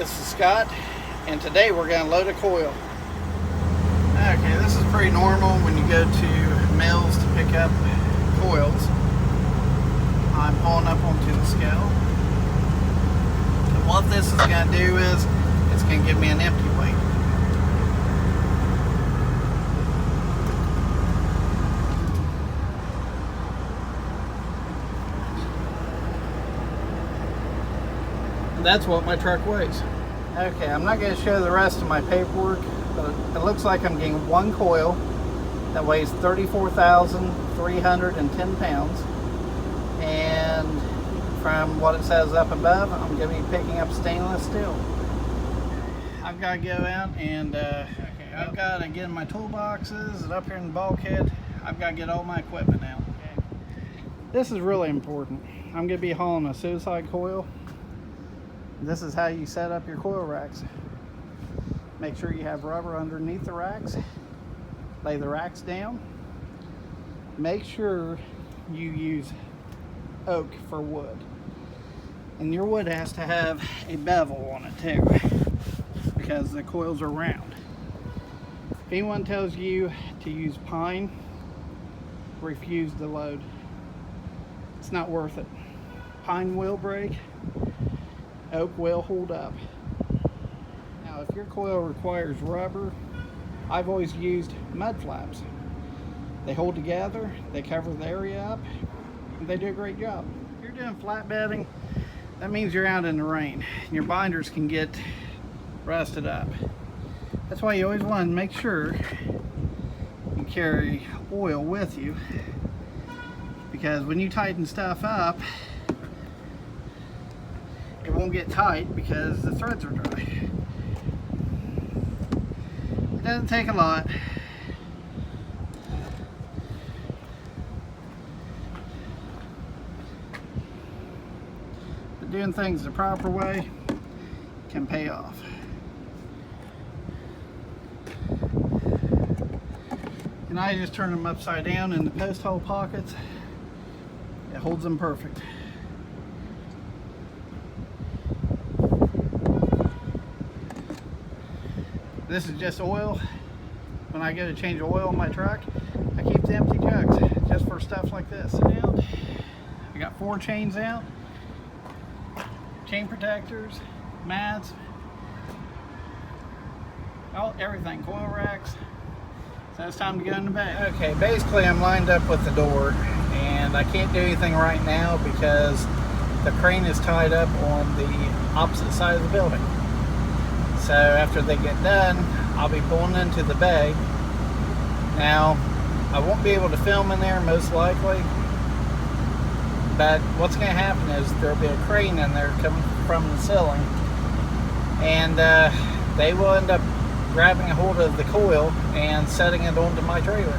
this is Scott, and today we're going to load a coil. Okay, this is pretty normal when you go to mills to pick up coils. I'm pulling up onto the scale. And what this is going to do is, it's going to give me an empty weight. That's what my truck weighs. Okay, I'm not going to show the rest of my paperwork, but it looks like I'm getting one coil that weighs 34,310 pounds. And from what it says up above, I'm going to be picking up stainless steel. I've got to go out and I've got to get in my toolboxes and up here in the bulkhead. I've got to get all my equipment out. Okay. This is really important. I'm going to be hauling a suicide coil. This is how you set up your coil racks. Make sure you have rubber underneath the racks. Lay the racks down. Make sure you use oak for wood. And your wood has to have a bevel on it too, because the coils are round. If anyone tells you to use pine, refuse the load. It's not worth it. Pine will break. Oak will hold up. Now if your coil requires rubber, I've always used mud flaps. They hold together, they cover the area up, and they do a great job. If you're doing flatbedding, that means you're out in the rain and your binders can get rusted up. That's why you always want to make sure you carry oil with you, because when you tighten stuff up, it won't get tight because the threads are dry. It doesn't take a lot. But doing things the proper way can pay off. And I just turn them upside down in the post hole pockets. It holds them perfect. This is just oil. When I go to change oil in my truck, I keep the empty jugs just for stuff like this. I got 4 chains out, chain protectors, mats, everything, coil racks. So it's time to go in the bay. Okay, basically I'm lined up with the door and I can't do anything right now because the crane is tied up on the opposite side of the building. So after they get done, I'll be pulling into the bay. Now, I won't be able to film in there most likely, but what's going to happen is there'll be a crane in there coming from the ceiling, and they will end up grabbing a hold of the coil and setting it onto my trailer.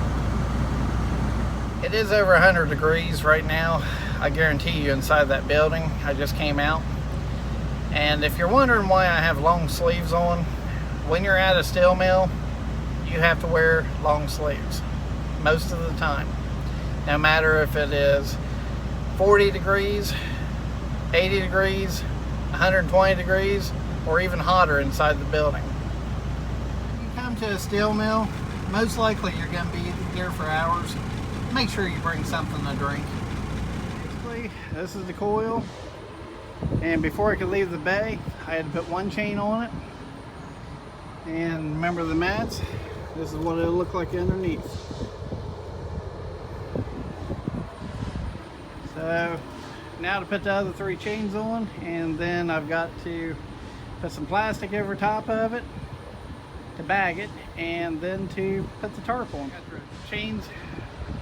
It is over 100 degrees right now. I guarantee you inside that building. I just came out. And if you're wondering why I have long sleeves on, when you're at a steel mill, you have to wear long sleeves most of the time. No matter if it is 40 degrees, 80 degrees, 120 degrees, or even hotter inside the building. When you come to a steel mill, most likely you're going to be there for hours. Make sure you bring something to drink. Basically, this is the coil. And before I could leave the bay, I had to put one chain on it. And remember the mats? This is what it'll look like underneath. So now to put the other 3 chains on, and then I've got to put some plastic over top of it to bag it, and then to put the tarp on. Got the chains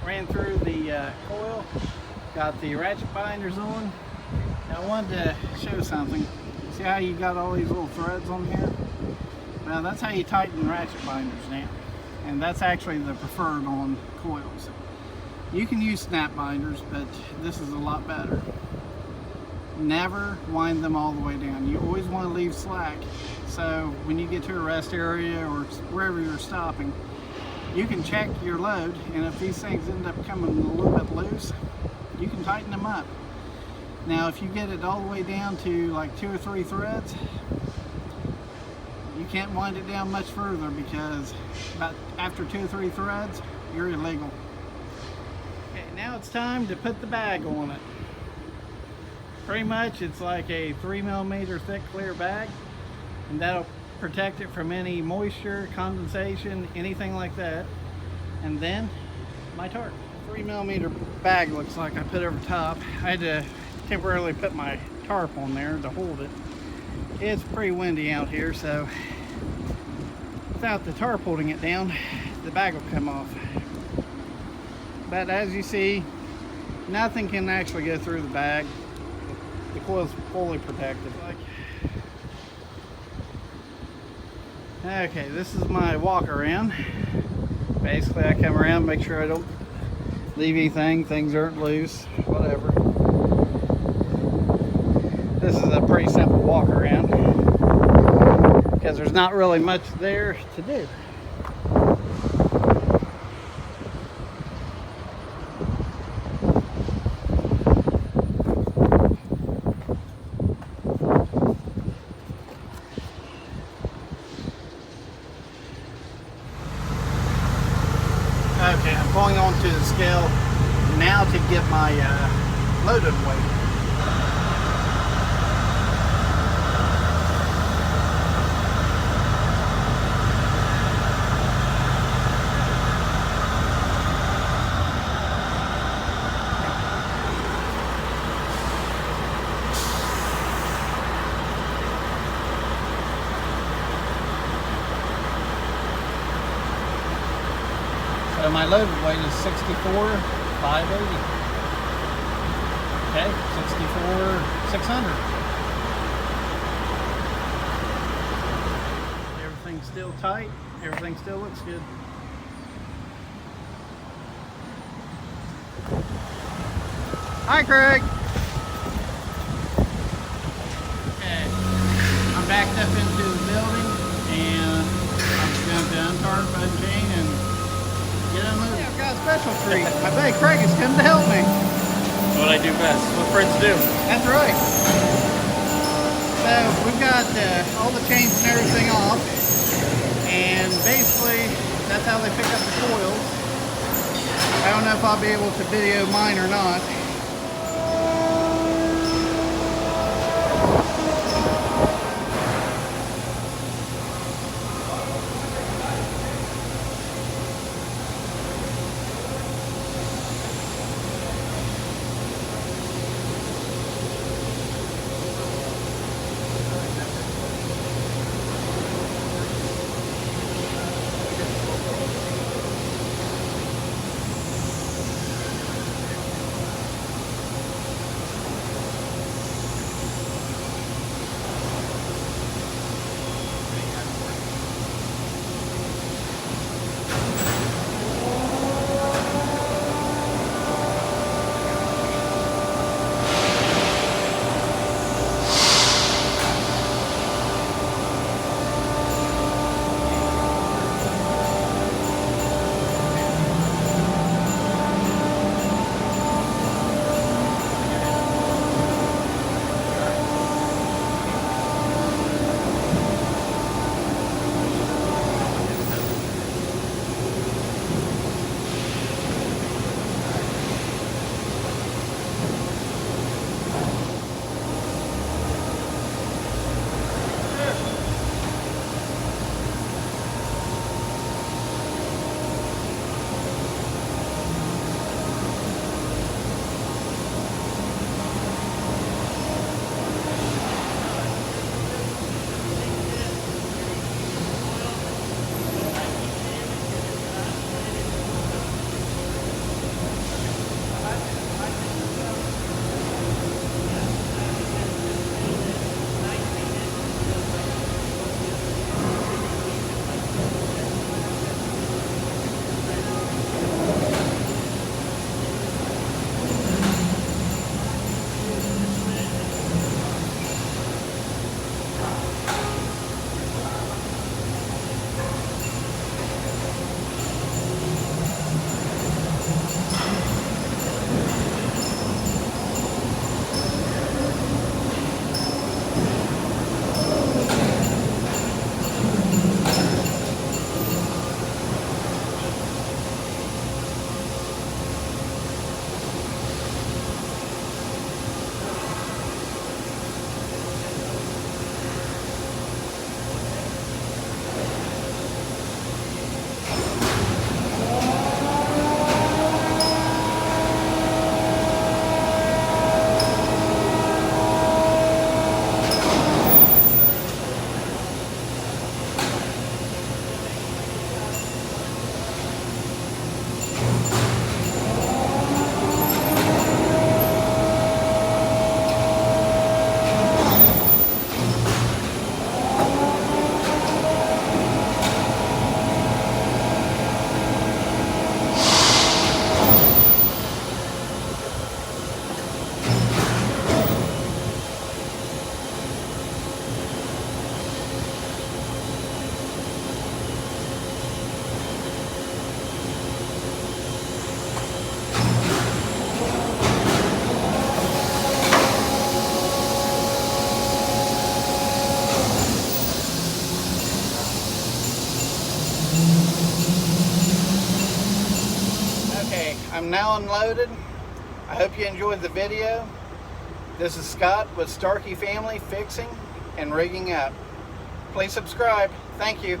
ran through the coil, got the ratchet binders on. Now I wanted to show something. See how you got all these little threads on here? Now that's how you tighten ratchet binders down. And that's actually the preferred on coils. You can use snap binders, but this is a lot better. Never wind them all the way down. You always want to leave slack. So when you get to a rest area or wherever you're stopping, you can check your load, and if these things end up coming a little bit loose, you can tighten them up. Now if you get it all the way down to like 2 or 3 threads, you can't wind it down much further because about after 2 or 3 threads, you're illegal. Okay, now it's time to put the bag on it. Pretty much it's like a 3mm thick clear bag, and that'll protect it from any moisture, condensation, anything like that. And then my tarp. 3mm bag looks like I put over top. I had to temporarily put my tarp on there to hold it. It's pretty windy out here, so without the tarp holding it down, the bag will come off. But as you see, nothing can actually go through the bag. The coil's fully protected. Okay, this is my walk around. Basically, I come around, make sure I don't leave anything, things aren't loose, whatever. This is a pretty simple walk around because there's not really much there to do. Okay, I'm going on to the scale now to get my loaded weight. So my loaded weight is 64,580. Okay, 64,600. Everything's still tight. Everything still looks good. Hi, Craig. Okay, I'm backed up into the building, and I'm just going to untarp, unchain, and get unloaded. Yeah, I've got a special treat. My buddy Craig has come to help me. What I do best. What friends do. That's right. So we've got all the chains and everything off, and basically that's how they pick up the coils. I don't know if I'll be able to video mine or not. I'm now unloaded. I hope you enjoyed the video. This is Scott with Starkey Family Fixing and Rigging Up. Please subscribe. Thank you.